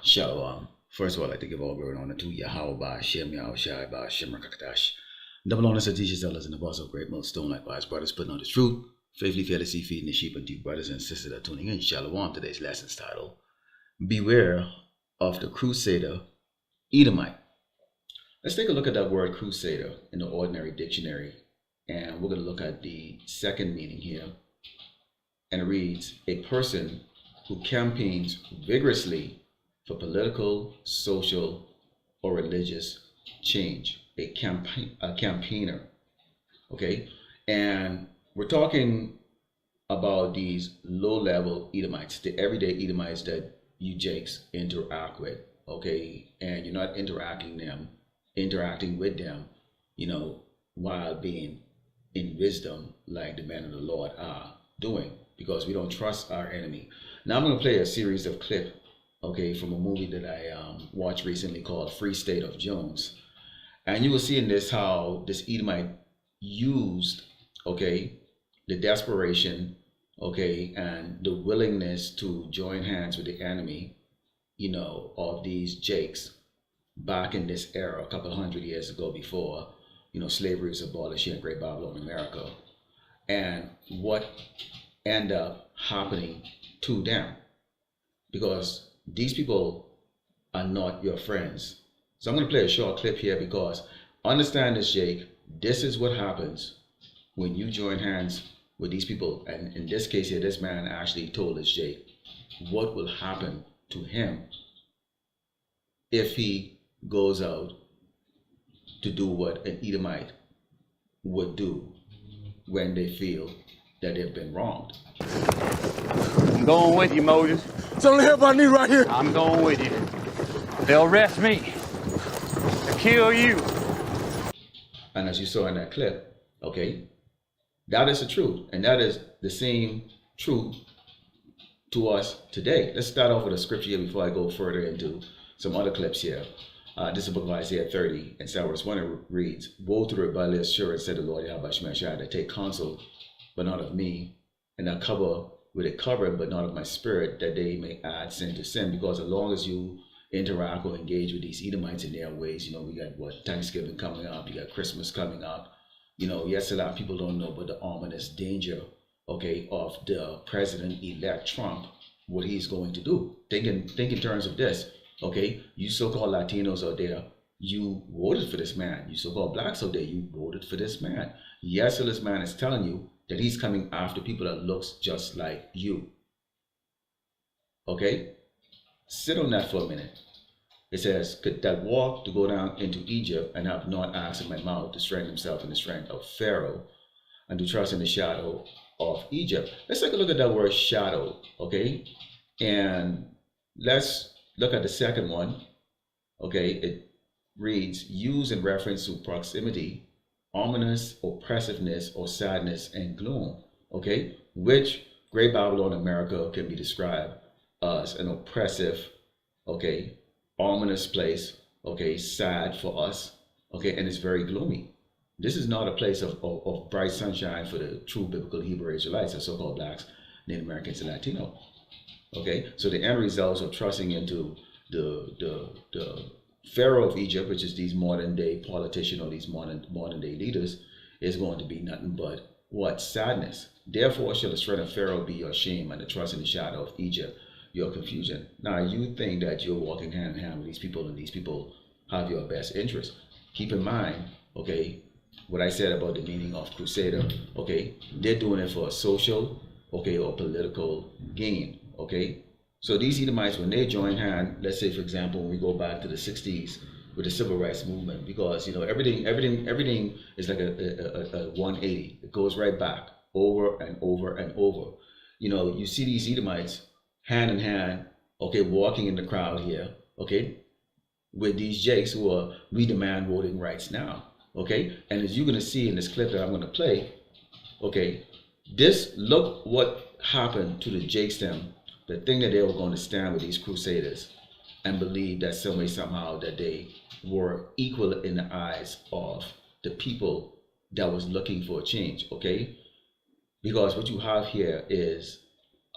Shalom. First of all, I'd like to give all glory and honor to Yahweh, Shem Yahushai, Shem Rakakadash. Double honor to teachers, elders, and the boss of Great Millstone, likewise, brothers putting on the truth, faithfully, fearlessly feeding the sheep, and to you, brothers and sisters that are tuning in. Shalom. Today's lesson's title: Beware of the Crusader, Edomite. Let's take a look at that word Crusader in the ordinary dictionary, and we're going to look at the second meaning here. And it reads, a person who campaigns vigorously for political, social, or religious change. A campaigner. Okay? And we're talking about these low-level Edomites, the everyday Edomites that you Jakes interact with. Okay? And you're not interacting with them, while being in wisdom like the men of the Lord are doing, because we don't trust our enemy. Now I'm going to play a series of clips, okay, from a movie that I watched recently called Free State of Jones. And you will see in this how this Edomite used, okay, the desperation, okay, and the willingness to join hands with the enemy, of these Jakes back in this era, a couple hundred years ago before, slavery was abolished here in Great Babylon, America. And what end up happening to them, because these people are not your friends. So I'm going to play a short clip here, because understand this, Jake, this is what happens when you join hands with these people. And in this case here, this man actually told us, Jake, what will happen to him if he goes out to do what an Edomite would do when they feel that they've been wronged. I'm going with you, Moses. It's only help I need right here. I'm going with you. They'll arrest me. They'll kill you. And as you saw in that clip, okay, that is the truth. And that is the same truth to us today. Let's start off with a scripture here before I go further into some other clips here. This is the book of Isaiah 30, and verse 1, it reads, woe to the rebellious assurance, said the Lord Yahweh Shemashai, that take counsel, but not of me, and I cover with a covering, but not of my spirit, that they may add sin to sin. Because as long as you interact or engage with these Edomites in their ways, we got Thanksgiving coming up, you got Christmas coming up. Yes, a lot of people don't know, but the ominous danger, okay, of the president-elect Trump, what he's going to do. Think in terms of this, okay? You so-called Latinos out there, you voted for this man. You so-called blacks out there, you voted for this man. Yes, so this man is telling you that he's coming after people that looks just like you. Okay? Sit on that for a minute. It says, could that walk to go down into Egypt and have not asked in my mouth to strengthen himself in the strength of Pharaoh and to trust in the shadow of Egypt. Let's take a look at that word shadow, okay? And let's look at the second one, okay? It reads, used in reference to proximity, ominous, oppressiveness, or sadness and gloom, okay? Which Great Babylon, America can be described as an oppressive, okay, ominous place, okay, sad for us, okay, and it's very gloomy. This is not a place of bright sunshine for the true biblical Hebrew Israelites, or so-called blacks, Native Americans, and Latino. Okay, so the end results of trusting into the Pharaoh of Egypt, which is these modern day politicians or these modern day leaders, is going to be nothing but what? Sadness. Therefore shall the strength of Pharaoh be your shame, and the trust in the shadow of Egypt your confusion. Now you think that you're walking hand in hand with these people, and these people have your best interest. Keep in mind, okay, what I said about the meaning of Crusader, okay, they're doing it for a social, okay, or political gain, okay. So these Edomites, when they join hand, let's say for example, when we go back to the 60s with the civil rights movement, because everything is like a 180. It goes right back over and over and over. You see these Edomites hand in hand, okay, walking in the crowd here, okay, with these Jakes who are, we demand voting rights now, okay. And as you're going to see in this clip that I'm going to play, okay, look what happened to the Jakes them, the thing that they were going to stand with these Crusaders and believe that some way, somehow, that they were equal in the eyes of the people that was looking for a change, okay. Because what you have here is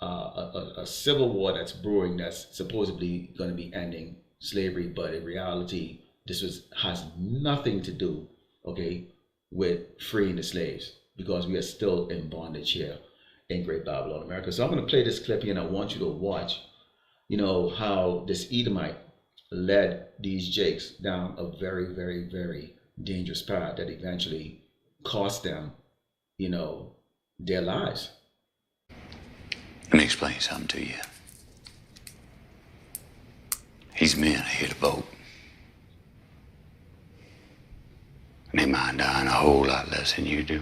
a civil war that's brewing that's supposedly going to be ending slavery, but in reality, has nothing to do, okay, with freeing the slaves, because we are still in bondage here in Great Babylon, America. So I'm going to play this clip here, and I want you to watch, how this Edomite led these Jakes down a very, very, very dangerous path that eventually cost them, their lives. Let me explain something to you. These men are here to vote. And they mind dying a whole lot less than you do.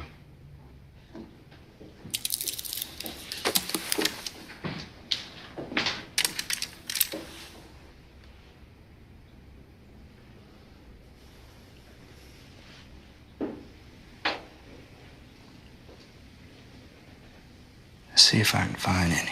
Let's see if I can find any.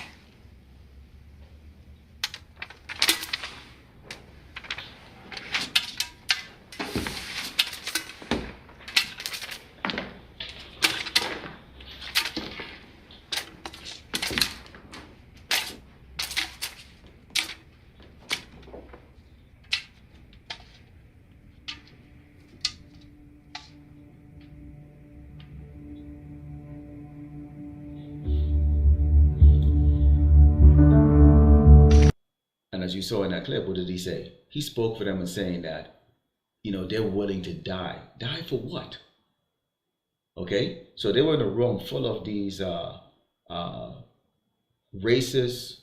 And as you saw in that clip, what did he say? He spoke for them and saying that, they're willing to die. Die for what? Okay? So they were in a room full of these racist,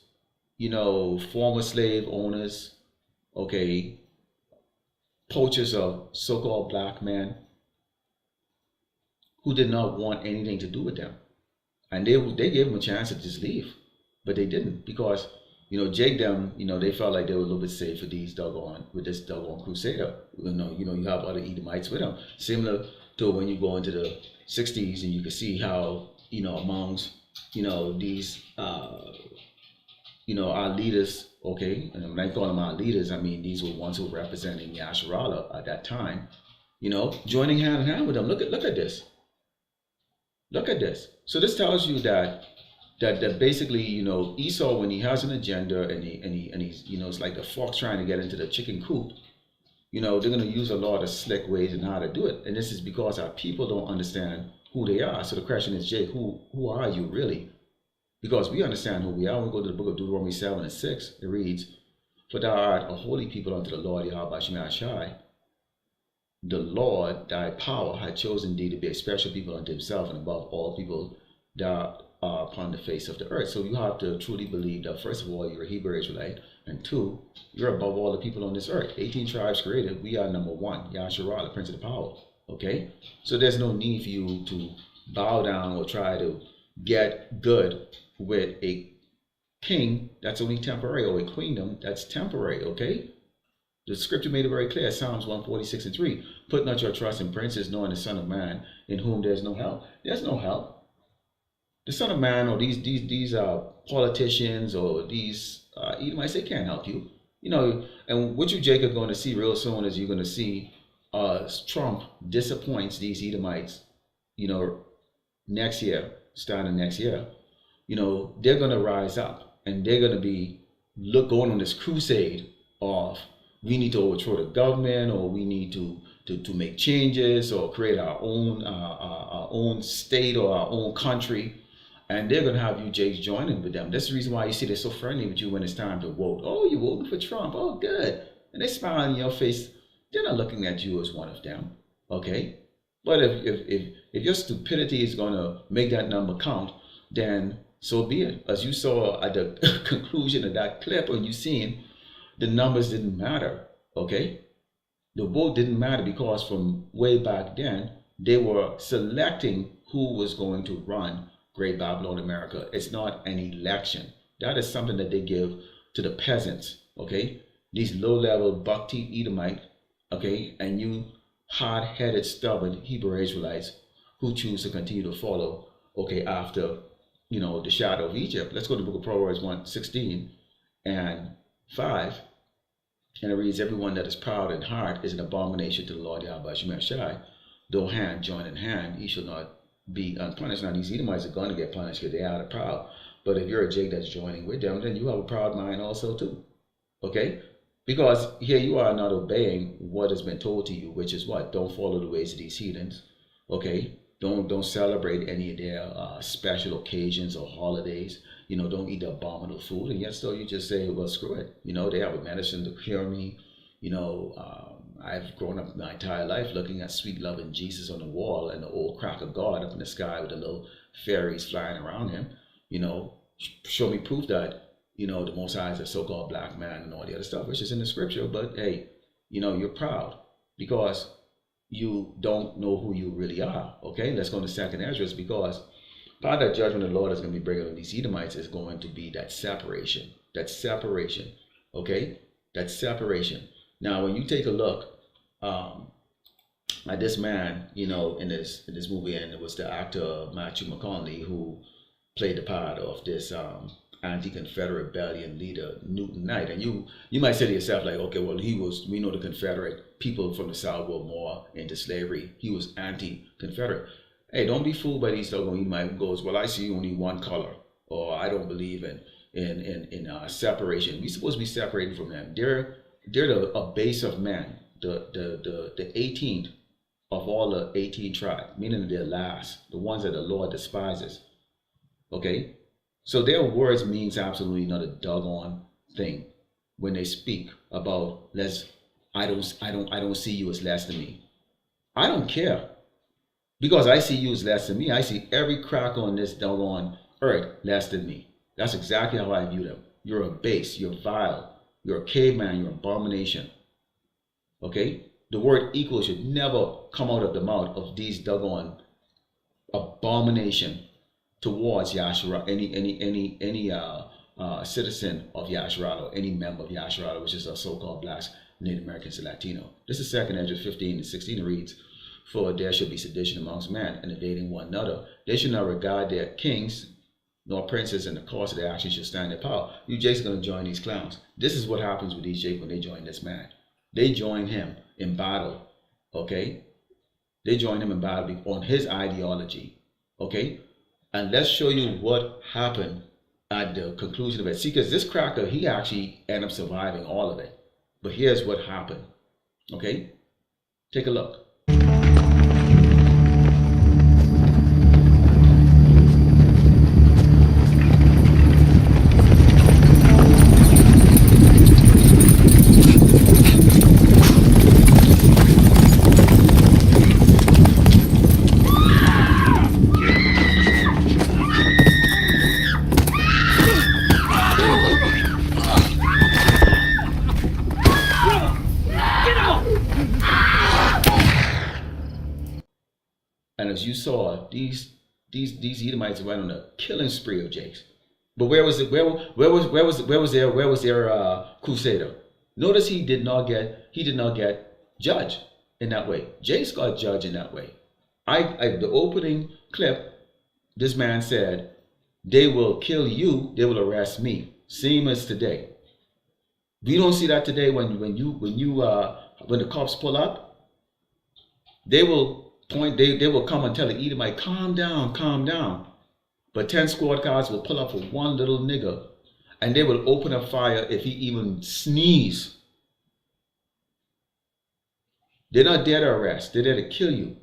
former slave owners, okay, poachers of so-called black men who did not want anything to do with them. And they gave them a chance to just leave, but they didn't, because Jake them, they felt like they were a little bit safe with this doggone Crusader. You have other Edomites with them. Similar to when you go into the 60s and you can see how, amongst, these, our leaders, okay, and when I call them our leaders, I mean, these were ones who were representing Yasharala at that time, joining hand in hand with them. Look at this. Look at this. So this tells you that basically, Esau, when he has an agenda and he's, it's like the fox trying to get into the chicken coop, they're going to use a lot of slick ways and how to do it. And this is because our people don't understand who they are. So the question is, Jake, who are you really? Because we understand who we are. When we go to the book of Deuteronomy 7 and 6, it reads, "For thou art a holy people unto the Lord Yahweh Shemai Shai. The Lord, thy power, had chosen thee to be a special people unto himself, and above all people that are upon the face of the earth." So you have to truly believe that, first of all, you're a Hebrew Israelite, and two, you're above all the people on this earth. 18 tribes created, we are number one, Yahshua, the Prince of the Power. Okay? So there's no need for you to bow down or try to get good with a king that's only temporary, or a queendom that's temporary. Okay? The scripture made it very clear, Psalms 146 and 3. "Put not your trust in princes, nor in the Son of Man, in whom there's no help." There's no help. The Son of Man, or these politicians, or these Edomites, they can't help you. And what you, Jake, are going to see real soon is you're going to see Trump disappoints these Edomites, next year, starting next year. They're going to rise up, and they're going to be going on this crusade of, we need to overthrow the government, or we need to make changes, or create our own state or our own country. And they're going to have you, Jakes, joining with them. That's the reason why you see they're so friendly with you when it's time to vote. "Oh, you're voting for Trump. Oh, good." And they smile in your face. They're not looking at you as one of them. Okay? But if your stupidity is going to make that number count, then so be it. As you saw at the conclusion of that clip, when you seen, the numbers didn't matter. Okay? The vote didn't matter, because from way back then, they were selecting who was going to run Great Babylon, America. It's not an election. That is something that they give to the peasants, okay? These low-level buck-teeth Edomite, okay? And you hard-headed, stubborn Hebrew Israelites who choose to continue to follow, okay, after, the shadow of Egypt. Let's go to the book of Proverbs 1:16 and 5. And it reads, "Everyone that is proud in heart is an abomination to the Lord Yahweh Shemai Shai. Though hand join in hand, he shall not be unpunished." Now, these Edomites are going to get punished because they are proud. But if you're a Jake that's joining with them, then you have a proud mind also too. Okay? Because here you are not obeying what has been told to you, which is what? Don't follow the ways of these heathens. Okay? Don't celebrate any of their special occasions or holidays. You know, don't eat the abominable food. And yet still you just say, well, screw it. You know, they have a medicine to cure me. You know, I've grown up my entire life looking at sweet loving Jesus on the wall and the old crack of God up in the sky with the little fairies flying around him. You know, show me proof that, you know, the Most High is a so-called black man and all the other stuff, which is in the scripture. But hey, you know, you're proud because you don't know who you really are. Okay, let's go to second Ezra, because part of that judgment the Lord is going to be bringing on these Edomites is going to be that separation. That separation. Okay, that separation. Now, when you take a look at this man, you know, in this movie, and it was the actor Matthew McConaughey who played the part of this anti-Confederate rebellion leader Newton Knight. And you might say to yourself, like, okay, well, we know the Confederate people from the South were more into slavery. He was anti-Confederate. Hey, don't be fooled by these doggone Edomite goes, well, I see only one color, or I don't believe in separation. We're supposed to be separated from them. They're a base of men, the 18th of all the 18 tribes, meaning they're last, the ones that the Lord despises. Okay, so their words means absolutely not a doggone thing when they speak about I don't see you as less than me. I don't care, because I see you as less than me. I see every crack on this doggone earth less than me. That's exactly how I view them. You're a base. You're vile. You're a caveman. You're an abomination. Okay, the word equal should never come out of the mouth of these doggone abomination towards Yasharala, any citizen of Yasharala, or any member of Yasharala, which is a so-called blacks, Native Americans, and Latino. This is 2 Ezra 15 and 16. It reads, for there should be sedition amongst men, and invading one another. They should not regard their kings nor princes, and the cause of their actions should stand in power. You Jake's going to join these clowns. This is what happens with these Jake when they join this man. They join him in battle. Okay, they join him in battle on his ideology. Okay. And let's show you what happened at the conclusion of it. See, because this cracker, he actually ended up surviving all of it. But here's what happened. Okay? Take a look. And as you saw, these Edomites went on a killing spree of Jakes. But where was their Crusader? Notice he did not get judged in that way. Jakes got judged in that way. The opening clip, this man said, they will kill you, they will arrest me. Same as today. We don't see that today when the cops pull up, they will come and tell the Edomite, calm down. But 10 squad cars will pull up for one little nigger, and they will open up fire if he even sneeze. They're not there to arrest, they're there to kill you.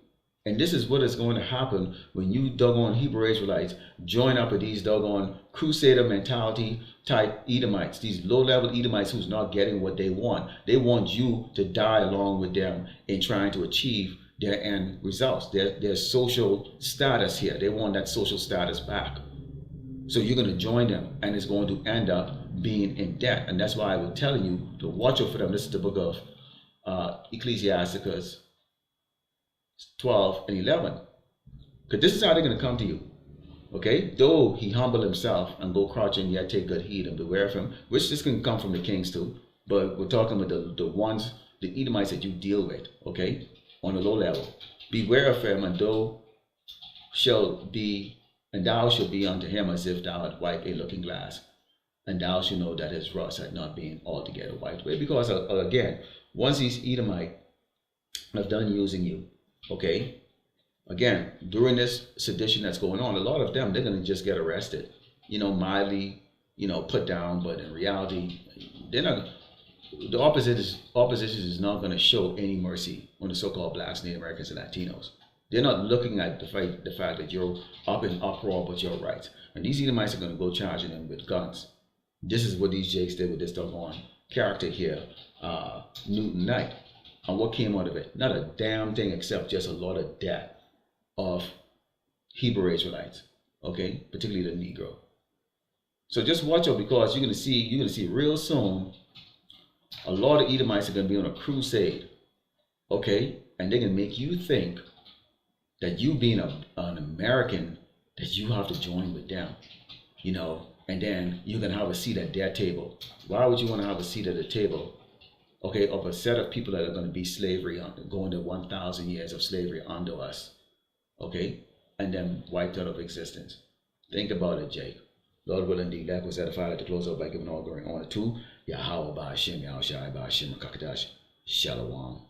And this is what is going to happen when you doggone Hebrew Israelites join up with these doggone Crusader mentality type Edomites, these low-level Edomites who's not getting what they want. They want you to die along with them in trying to achieve their end results, their social status here. They want that social status back. So you're going to join them, and it's going to end up being in debt. And that's why I was telling you to watch out for them. This is the book of Ecclesiasticus 12 and 11. Because this is how they're going to come to you. Okay? Though he humble himself and go crouching, yet take good heed and beware of him, which this can come from the kings too. But we're talking about the Edomites that you deal with. Okay? On a low level. Beware of him, and thou shalt be unto him as if thou had wiped a looking glass, and thou shalt know that his rust had not been altogether wiped away. Because again, once these Edomite have done using you, okay, again, during this sedition that's going on, a lot of them, they're going to just get arrested. mildly, put down, but in reality, they're not. The opposition is not going to show any mercy on the so-called blacks, Native Americans, and Latinos. They're not looking at the fact that you're up in uproar with your rights. And these Edomites are going to go charging them with guns. This is what these jakes did with this doggone character here, Newton Knight. And what came out of it? Not a damn thing except just a lot of death of Hebrew Israelites, okay, particularly the Negro. So just watch out, because you're gonna see real soon a lot of Edomites are gonna be on a crusade, okay, and they're gonna make you think that you being an American, that you have to join with them, and then you're gonna have a seat at their table. Why would you want to have a seat at the table, okay, of a set of people that are going to be going to 1,000 years of slavery under us, okay, and then wiped out of existence? Think about it, Jake. Lord will indeed, that was edified at the close of by giving all glory and honor to Yahweh by Hashem, Yahushai by Hashem, Kakadash, Shalom.